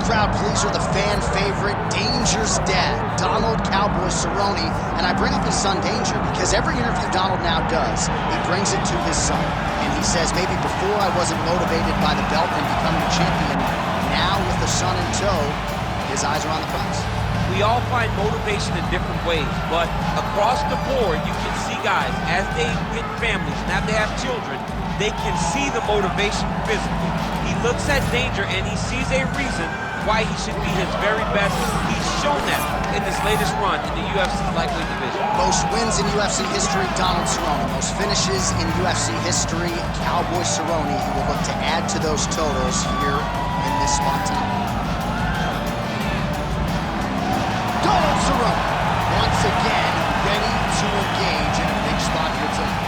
crowd pleaser, the fan favorite, Danger's dad, Donald Cowboy Cerrone. And I bring up his son Danger because every interview Donald now does, he brings it to his son. And he says, maybe before I wasn't motivated by the belt and becoming a champion. Now with the son in tow, his eyes are on the prize. We all find motivation in different ways, but across the board, you can see guys, as they get families and as they have children, they can see the motivation physically. He looks at Danger and he sees a reason why he should be his very best. He's shown that in this latest run in the UFC lightweight division. Most wins in UFC history, Donald Cerrone. Most finishes in UFC history, Cowboy Cerrone. He will look to add to those totals here in this spot tonight. Donald Cerrone, once again, ready to engage in a big spot here tonight.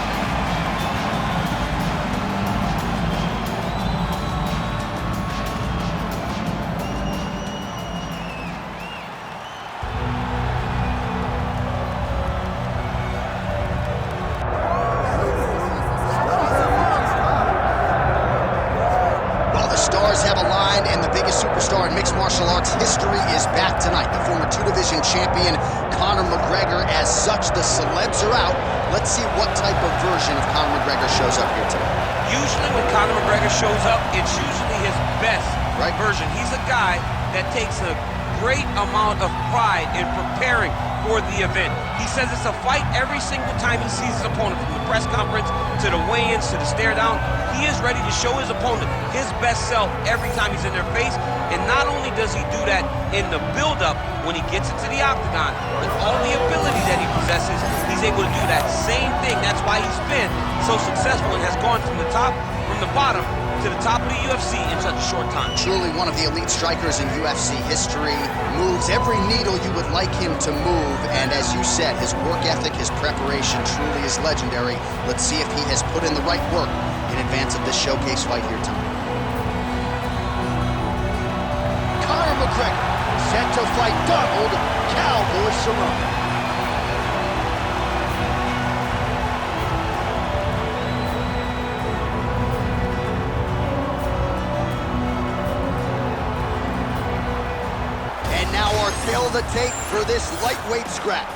Stars have aligned, and the biggest superstar in mixed martial arts history is back tonight. The former two-division champion, Conor McGregor. As such, the celebs are out. Let's see what type of version of Conor McGregor shows up here tonight. Usually when Conor McGregor shows up, it's usually his best version. He's a guy that takes a great amount of pride in preparing for the event. He says it's a fight every single time he sees his opponent, from the press conference to the weigh-ins to the stare down. He is ready to show his opponent his best self every time he's in their face. And not only does he do that in the build-up when he gets into the octagon, but all the ability that he possesses, he's able to do that same thing. That's why he's been so successful and has gone from the bottom to the top of the UFC in such a short time. Truly one of the elite strikers in UFC history. Moves every needle you would like him to move. And as you said, his work ethic, his preparation truly is legendary. Let's see if he has put in the right work in advance of this showcase fight here tonight. Conor McGregor set to fight Donald Cowboy Cerrone. And now our tale of the tape for this lightweight scrap.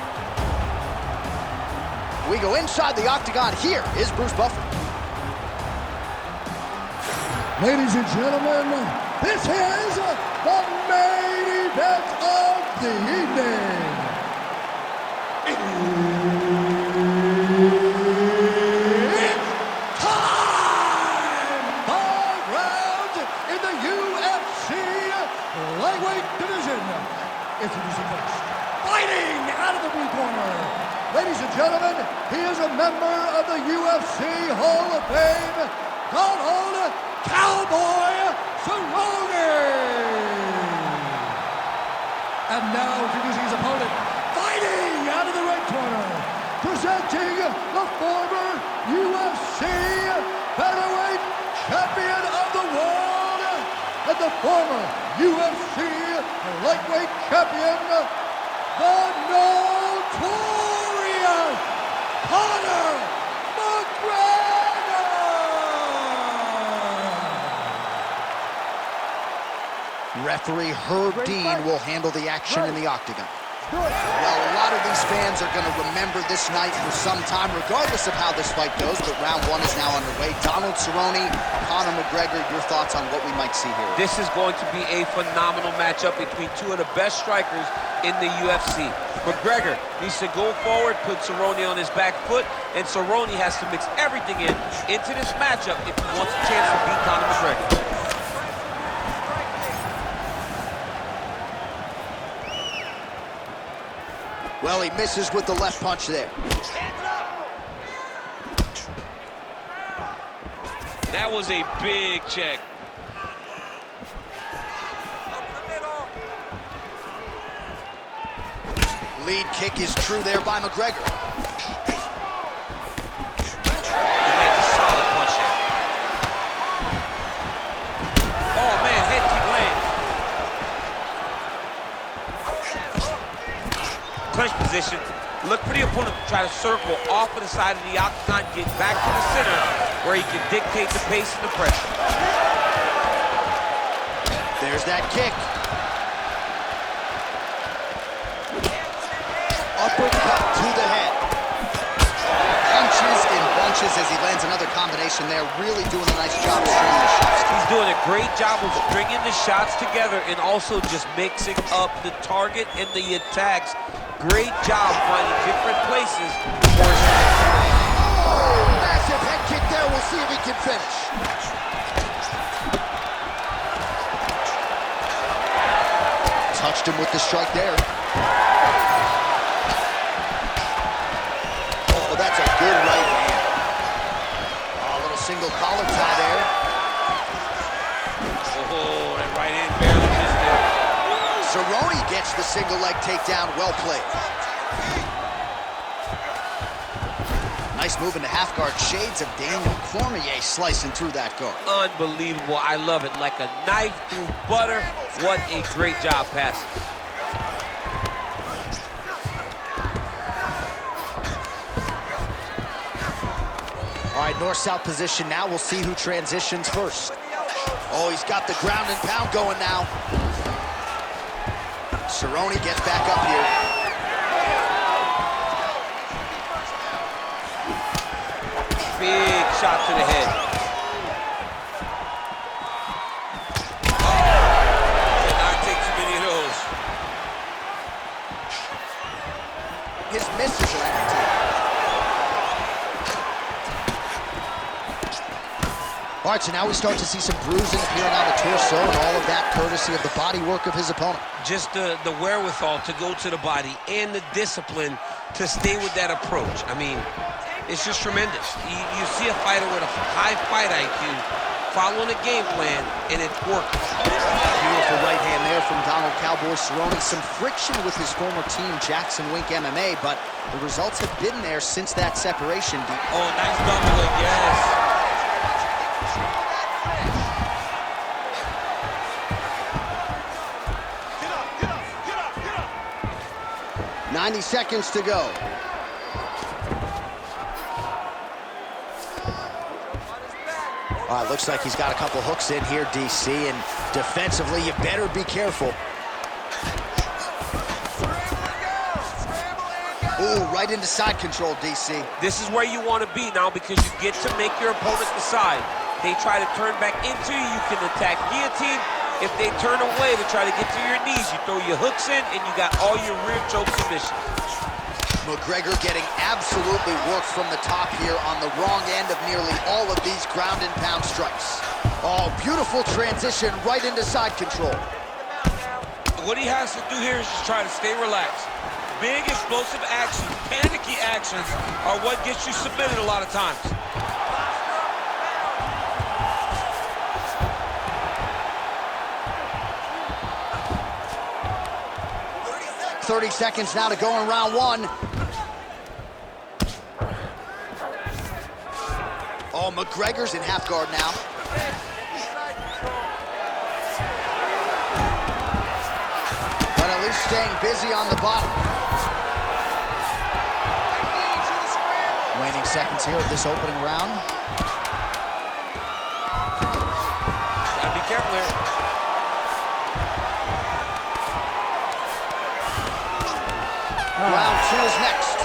We go inside the octagon. Here is Bruce Buffer. Ladies and gentlemen, this is the main event of the evening. It's time! 5 rounds in the UFC lightweight division. Introducing first, fighting out of the blue corner. Ladies and gentlemen, he is a member of the UFC Hall of Fame, Donald Cowboy Cerrone. And now introducing his opponent, fighting out of the red corner, presenting the former UFC featherweight champion of the world and the former UFC lightweight champion, the notorious Conor McGregor. Referee Herb Dean will handle the action in the octagon. Well, a lot of these fans are going to remember this night for some time, regardless of how this fight goes, but round 1 is now underway. Donald Cerrone, Conor McGregor, your thoughts on what we might see here? This is going to be a phenomenal matchup between two of the best strikers in the UFC. McGregor needs to go forward, put Cerrone on his back foot, and Cerrone has to mix everything into this matchup if he wants a chance to beat Conor McGregor. Well, he misses with the left punch there. That was a big check. Lead kick is true there by McGregor. Clinch position. Look for the opponent to try to circle off of the side of the octagon, get back to the center where he can dictate the pace and the pressure. There's that kick. Uppercut to the head. Punches in bunches as he lands another combination there. Really doing a nice job stringing the shots. He's doing a great job of stringing the shots together and also just mixing up the target and the attacks. Great job finding different places for his Massive head kick there. We'll see if he can finish. Touched him with the strike there. Oh, that's a good right hand. Oh, a little single collar tie there. Oh, that right hand barely missed there. Cerrone gets the single leg takedown. Well played. Nice move into half guard. Shades of Daniel Cormier slicing through that guard. Unbelievable. I love it. Like a knife through butter. What a great job passing. All right, north-south position now. We'll see who transitions first. Oh, he's got the ground and pound going now. Cerrone gets back up here. Big shot to the head. Did not take too many of those. His misses landing too. All right, so now we start to see some bruising appearing on the torso, and all of that courtesy of the body work of his opponent. Just the wherewithal to go to the body and the discipline to stay with that approach. I mean, it's just tremendous. You see a fighter with a high fight IQ following a game plan, and it's working. Beautiful right hand there from Donald Cowboy Cerrone. Some friction with his former team, Jackson Wink MMA, but the results have been there since that separation. Oh, nice double leg, yes. 90 seconds to go. All right, looks like he's got a couple hooks in here, DC, and defensively, you better be careful. Ooh, right into side control, DC. This is where you want to be now because you get to make your opponent decide. They try to turn back into you, you can attack guillotine. If they turn away to try to get to your knees, you throw your hooks in and you got all your rear choke submissions. McGregor getting absolutely worked from the top here on the wrong end of nearly all of these ground and pound strikes. Oh, beautiful transition right into side control. What he has to do here is just try to stay relaxed. Big explosive actions, panicky actions are what gets you submitted a lot of times. 30 seconds now to go in round one. Oh, McGregor's in half guard now. But at least staying busy on the bottom. Waning seconds here of this opening round. Gotta be careful here. Round two is next.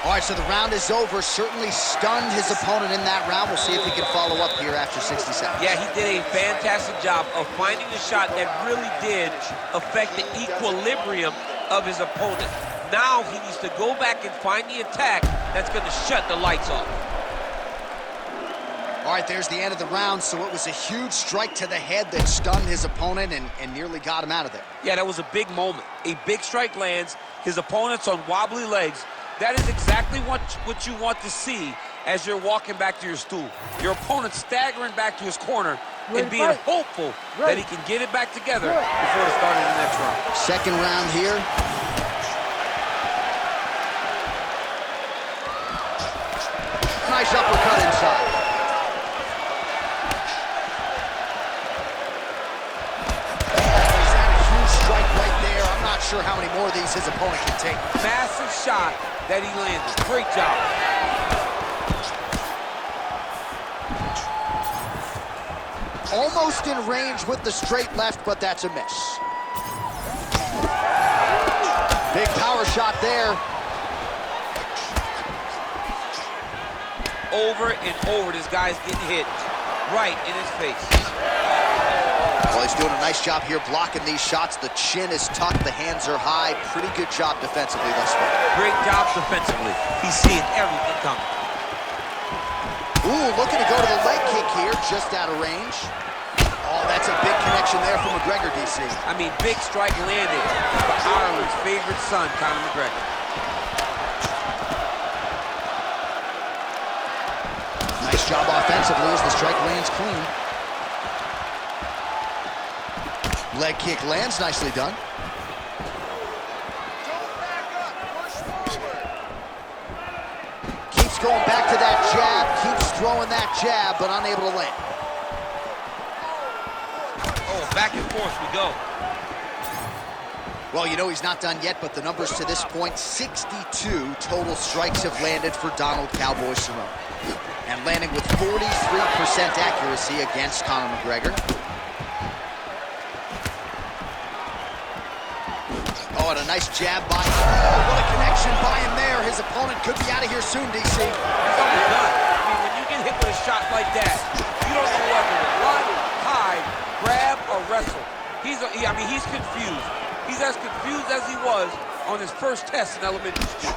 All right, so the round is over. Certainly stunned his opponent in that round. We'll see if he can follow up here after 60 seconds. Yeah, he did a fantastic job of finding the shot that really did affect the equilibrium of his opponent. Now he needs to go back and find the attack that's going to shut the lights off. All right, there's the end of the round. So it was a huge strike to the head that stunned his opponent and nearly got him out of there. Yeah, that was a big moment. A big strike lands. His opponent's on wobbly legs. That is exactly what you want to see as you're walking back to your stool. Your opponent staggering back to his corner and being hopeful that he can get it back together before the start of the next round. Second round here. Nice uppercut inside. Sure how many more of these his opponent can take. Massive shot that he landed. Great job. almost in range with the straight left, but that's a miss. Big power shot there. Over and over, this guy's getting hit right in his face. Well, he's doing a nice job here blocking these shots. The chin is tucked, the hands are high. Pretty good job defensively thus far. Great job defensively. He's seeing everything coming. Ooh, looking to go to the leg kick here, just out of range. Oh, that's a big connection there from McGregor, DC. I mean, big strike landed for Ireland's favorite son, Conor McGregor. Nice job offensively as the strike lands clean. Leg kick lands, nicely done. Keeps going back to that jab, keeps throwing that jab, but unable to land. Oh, back and forth we go. Well, you know he's not done yet, but the numbers to this point, 62 total strikes have landed for Donald Cowboy Cerrone. And landing with 43% accuracy against Conor McGregor. Oh, and a nice jab by him. Oh, what a connection by him there. His opponent could be out of here soon, DC. He's almost done. I mean, when you get hit with a shot like that, you don't know whether to run, hide, grab, or wrestle. He's confused. He's as confused as he was on his first test in elementary school.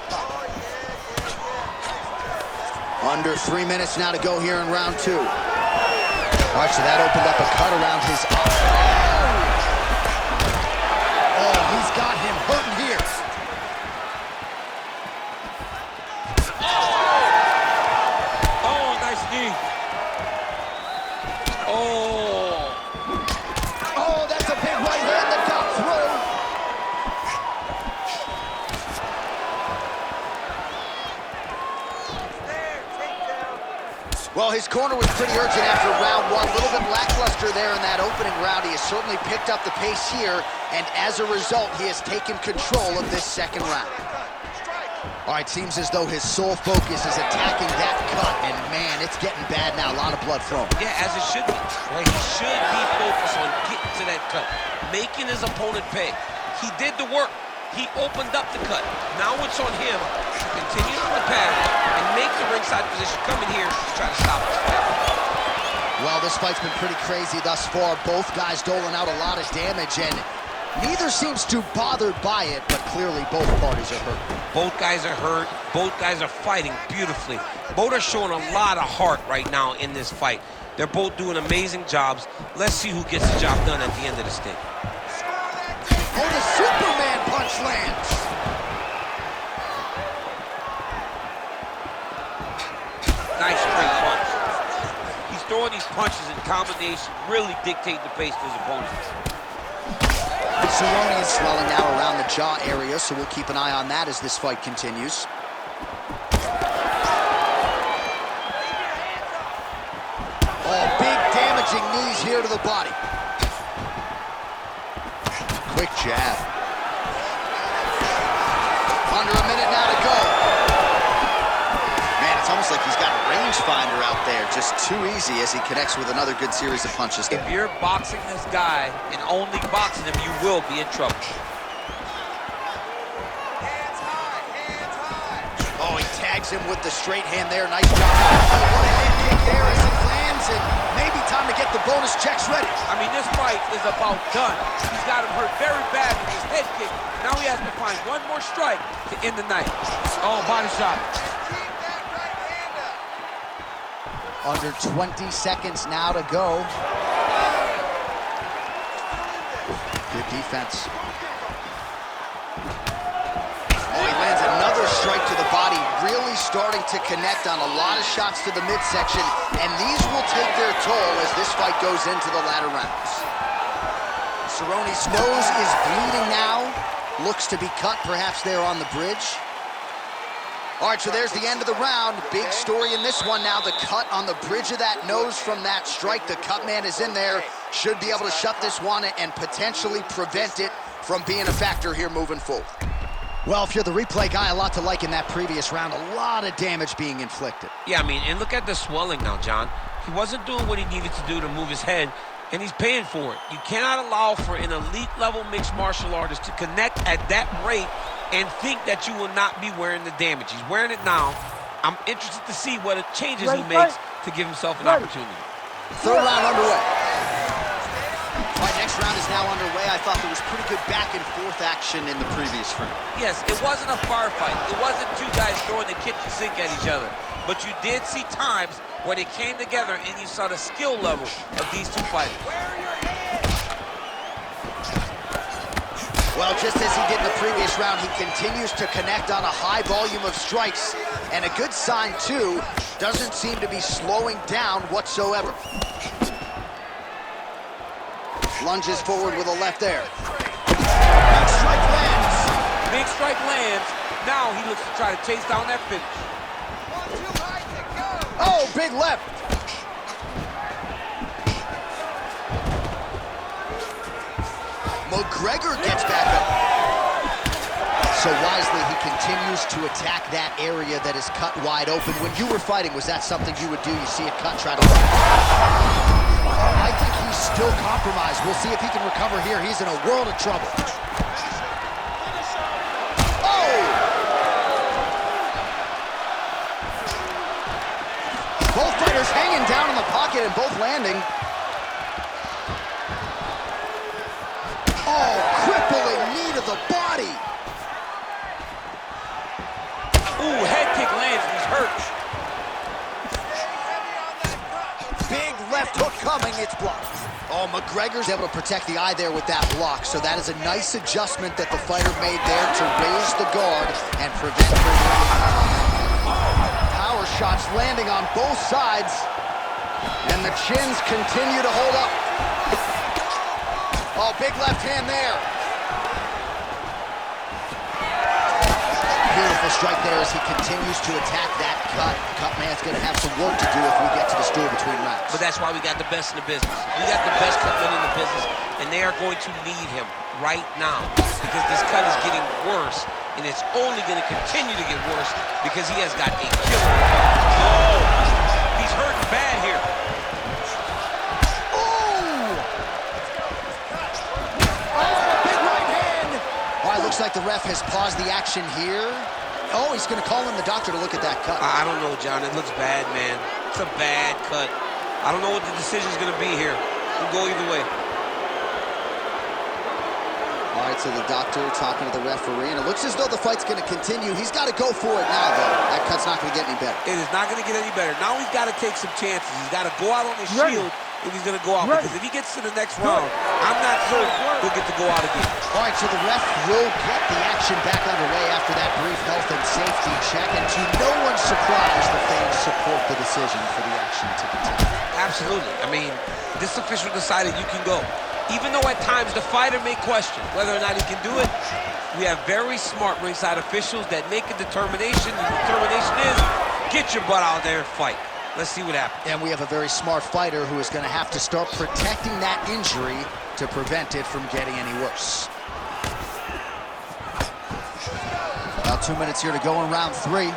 Under 3 minutes now to go here in round 2. All right, so that opened up a cut around his eye. Oh, he's got him hurting here. Oh, nice knee. Oh. Oh, that's a big right hand that got through. Well, his corner was pretty urgent after round 1. A little bit lackluster there in that opening round. He has certainly picked up the pace here, and as a result, he has taken control of this second round. All right, seems as though his sole focus is attacking that cut, and man, it's getting bad now. A lot of blood flowing. Yeah, as it should be. Right? He should be focused on getting to that cut, making his opponent pay. He did the work. He opened up the cut. Now it's on him to continue on the path and make the ringside position come in here to try to stop us. Well, this fight's been pretty crazy thus far. Both guys doling out a lot of damage, and neither seems too bothered by it, but clearly both parties are hurt. Both guys are hurt. Both guys are fighting beautifully. Both are showing a lot of heart right now in this fight. They're both doing amazing jobs. Let's see who gets the job done at the end of this thing. Oh, the Superman punch lands. Nice straight punch. He's throwing these punches in combination, really dictate the pace to his opponents. Cerrone is swelling now around the jaw area, so we'll keep an eye on that as this fight continues. Oh, big damaging knees here to the body. Quick jab. Under a minute now to go. Man, it's almost like he's got a rangefinder out there. Just too easy as he connects with another good series of punches. If you're boxing this guy and only boxing him, you will be in trouble. Oh, he tags him with the straight hand there. Nice job. What a head kick there as it lands, and maybe time to get the bonus checks ready. I mean, this fight is about done. He's got him hurt very bad with his head kick. Now he has to find one more strike to end the night. Oh, body shot. Under 20 seconds now to go. Good defense. Oh, he lands another strike to the body, really starting to connect on a lot of shots to the midsection, and these will take their toll as this fight goes into the latter rounds. Cerrone's nose is bleeding now. Looks to be cut, perhaps there on the bridge. All right, so there's the end of the round. Big story in this one now. The cut on the bridge of that nose from that strike. The cut man is in there. Should be able to shut this one and potentially prevent it from being a factor here moving forward. Well, if you're the replay guy, a lot to like in that previous round. A lot of damage being inflicted. Yeah, I mean, and look at the swelling now, John. He wasn't doing what he needed to do to move his head, and he's paying for it. You cannot allow for an elite-level mixed martial artist to connect at that rate and think that you will not be wearing the damage. He's wearing it now. I'm interested to see what changes he makes to give himself an opportunity. Third round underway. All right, next round is now underway. I thought there was pretty good back-and-forth action in the previous round. Yes, it wasn't a firefight. It wasn't two guys throwing the kitchen sink at each other. But you did see times when they came together and you saw the skill level of these two fighters. Well, just as he did in the previous round, he continues to connect on a high volume of strikes. And a good sign, too, doesn't seem to be slowing down whatsoever. Lunges forward with a left there. Big strike lands. Big strike lands. Now he looks to try to chase down that finish. Oh, big left. McGregor gets back up. So wisely, he continues to attack that area that is cut wide open. When you were fighting, was that something you would do? You see it cut, try to... I think he's still compromised. We'll see if he can recover here. He's in a world of trouble. Oh! Both fighters hanging down in the pocket and both landing. Oh, crippling knee to the body. Ooh, head kick lands and he's hurt. Big left hook coming, it's blocked. Oh, McGregor's able to protect the eye there with that block, so that is a nice adjustment that the fighter made there to raise the guard and prevent power shots landing on both sides, and the chins continue to hold up. Oh, big left hand there. Beautiful strike there as he continues to attack that cut. Cut man's going to have some work to do if we get to the stool between rounds. But that's why we got the best in the business. We got the best cut man in the business, and they are going to need him right now because this cut is getting worse, and it's only going to continue to get worse because he has got a killer. Oh, he's hurting bad here. Looks like the ref has paused the action here. Oh, he's going to call in the doctor to look at that cut. I don't know, John. It looks bad, man. It's a bad cut. I don't know what the decision's going to be here. We'll go either way. All right, so the doctor talking to the referee, and it looks as though the fight's going to continue. He's got to go for it now, though. That cut's not going to get any better. It is not going to get any better. Now he's got to take some chances. He's got to go out on his shield if he's going to go out. Because if he gets to the next round, I'm not sure he'll get to go out again. All right, so the ref will get the action back underway after that brief health and safety check. And to no one's surprise, the fans support the decision for the action to continue. Absolutely. I mean, this official decided you can go. Even though at times the fighter may question whether or not he can do it, we have very smart ringside officials that make a determination. The determination is, get your butt out there and fight. Let's see what happens. And we have a very smart fighter who is going to have to start protecting that injury to prevent it from getting any worse. About 2 minutes here to go in round 3.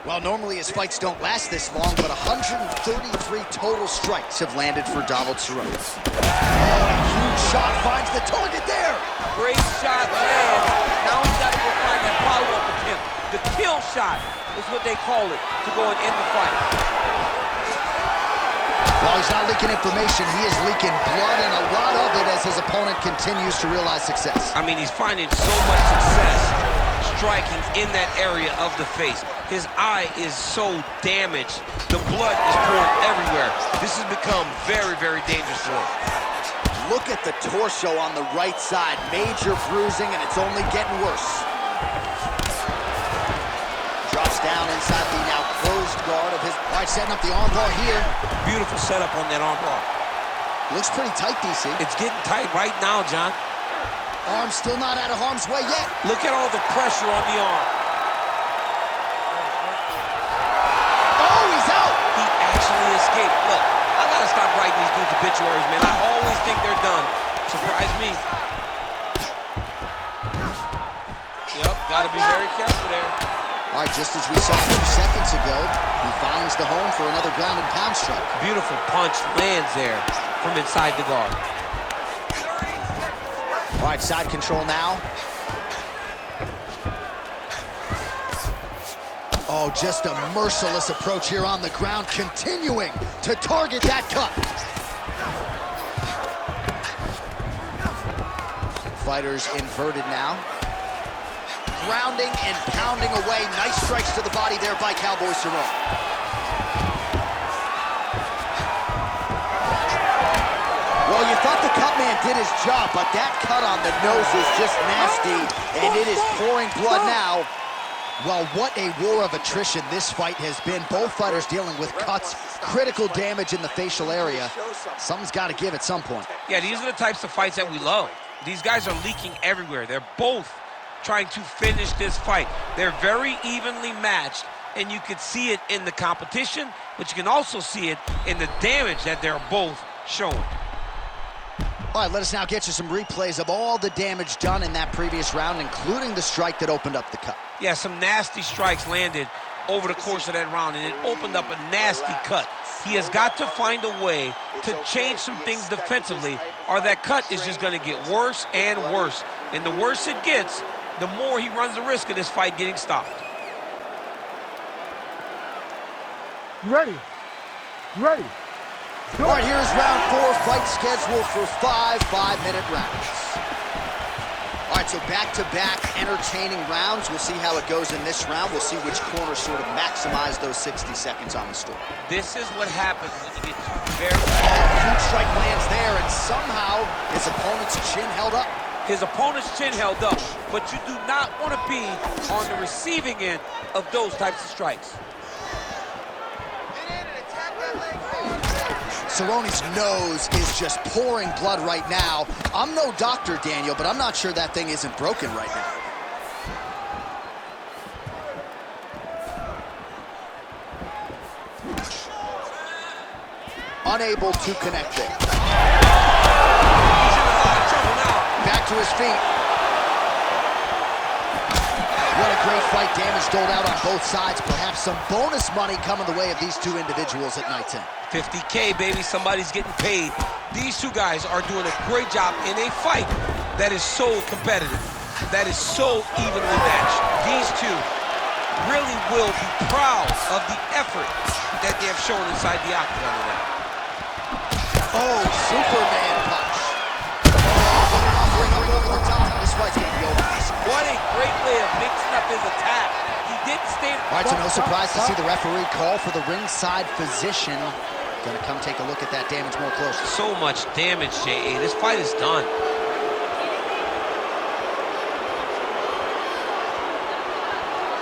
Well, normally his fights don't last this long, but 133 total strikes have landed for Donald Cerrone. Oh, a huge shot finds the target there. Great shot lands. Now he's got to go find that follow-up attempt. The kill shot is what they call it to go and end the fight. Well, he's not leaking information. He is leaking blood, and a lot of it as his opponent continues to realize success. I mean, he's finding so much success striking in that area of the face. His eye is so damaged. The blood is pouring everywhere. This has become very, very dangerous for him. Look at the torso on the right side. Major bruising, and it's only getting worse. Drops down inside the now closed guard of his... All right, setting up the armbar here. Beautiful setup on that armbar. Looks pretty tight, DC. It's getting tight right now, John. Arm still not out of harm's way yet. Look at all the pressure on the arm. Oh, he's out! He actually escaped. Look, I gotta gotta stop writing these dudes obituaries, man. I always think they're done. Surprise me. Yep, gotta be very careful there. All right, just as we saw a few seconds ago, he finds the home for another ground and pound strike. Beautiful punch lands there from inside the guard. All right, side control now. Oh, just a merciless approach here on the ground, continuing to target that cut. Fighters inverted now. Grounding and pounding away. Nice strikes to the body there by Cowboy Cerrone. Well, you thought the cut man did his job, but that cut on the nose is just nasty, and it is pouring blood now. Well, what a war of attrition this fight has been. Both fighters dealing with cuts, critical damage in the facial area. Something's got to give at some point. Yeah, these are the types of fights that we love. These guys are leaking everywhere. They're both trying to finish this fight. They're very evenly matched, and you can see it in the competition, but you can also see it in the damage that they're both showing. All right, let us now get you some replays of all the damage done in that previous round, including the strike that opened up the cut. Yeah, some nasty strikes landed over the course of that round, and it opened up a nasty cut. He has got to find a way to change some things defensively, or that cut is just going to get worse and worse. And the worse it gets, the more he runs the risk of this fight getting stopped. You ready? You ready? All right, here's round 4, fight scheduled for 5 5-minute rounds. All right, so back-to-back entertaining rounds. We'll see how it goes in this round. We'll see which corner sort of maximize those 60 seconds on the story. This is what happens when you get very... Huge strike lands there, and somehow his opponent's chin held up. His opponent's chin held up, but you do not want to be on the receiving end of those types of strikes. Cerrone's nose is just pouring blood right now. I'm no doctor, Daniel, but I'm not sure that thing isn't broken right now. Unable to connect there. He's in a lot of trouble now. Back to his feet. What a great fight. Damage doled out on both sides. Perhaps some bonus money coming the way of these two individuals at night's end. 50K, baby, somebody's getting paid. These two guys are doing a great job in a fight that is so competitive, that is so evenly matched. These two really will be proud of the effort that they have shown inside the octagon tonight. Oh, Superman punch. Oh, offering up over the top. This fight's gonna be over. What a great way of mixing up his attack. He didn't stay... All right, so no surprise to see the referee call for the ringside physician. Gonna come take a look at that damage more closely. So much damage, J.A. This fight is done.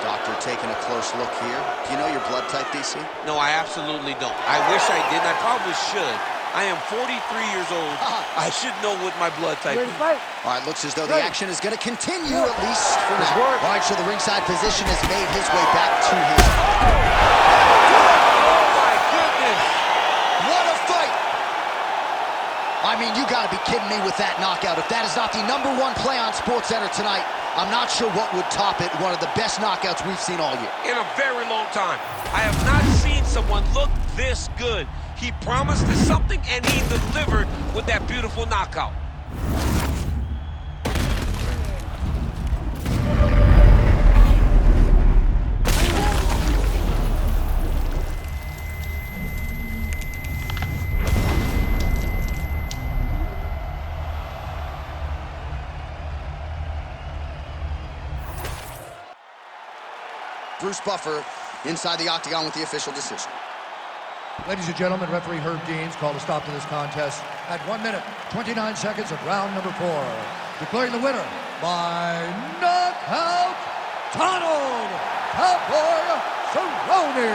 Doctor taking a close look here. Do you know your blood type, DC? No, I absolutely don't. I wish I did. I probably should. I am 43 years old. I should know what my blood type is. All right, looks as though the action is going to continue, at least for now. All right, so the ringside physician has made his way back to his... Oh, my goodness. What a fight! I mean, you got to be kidding me with that knockout. If that is not the #1 play on SportsCenter tonight, I'm not sure what would top it. One of the best knockouts we've seen all year. In a very long time. I have not seen someone look this good. He promised us something, and he delivered with that beautiful knockout. Bruce Buffer inside the octagon with the official decision. Ladies and gentlemen, referee Herb Deans called a stop to this contest at 1 minute, 29 seconds of round number 4. Declaring the winner by knockout, Donald Cowboy Cerrone.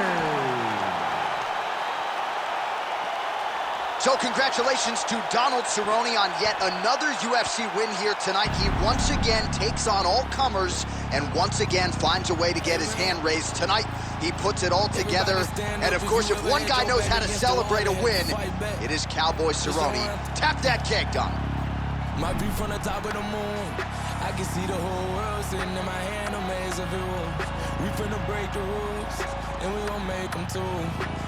So congratulations to Donald Cerrone on yet another UFC win here tonight. He once again takes on all comers and once again finds a way to get his hand raised tonight. He puts it all together. And of course, if one guy knows how to celebrate a win, it is Cowboy Cerrone. Tap that keg, Don. Might be from the top of the moon. I can see the whole world sitting in my hand, a maze of it was. We finna break the rules, and we gon' make them too.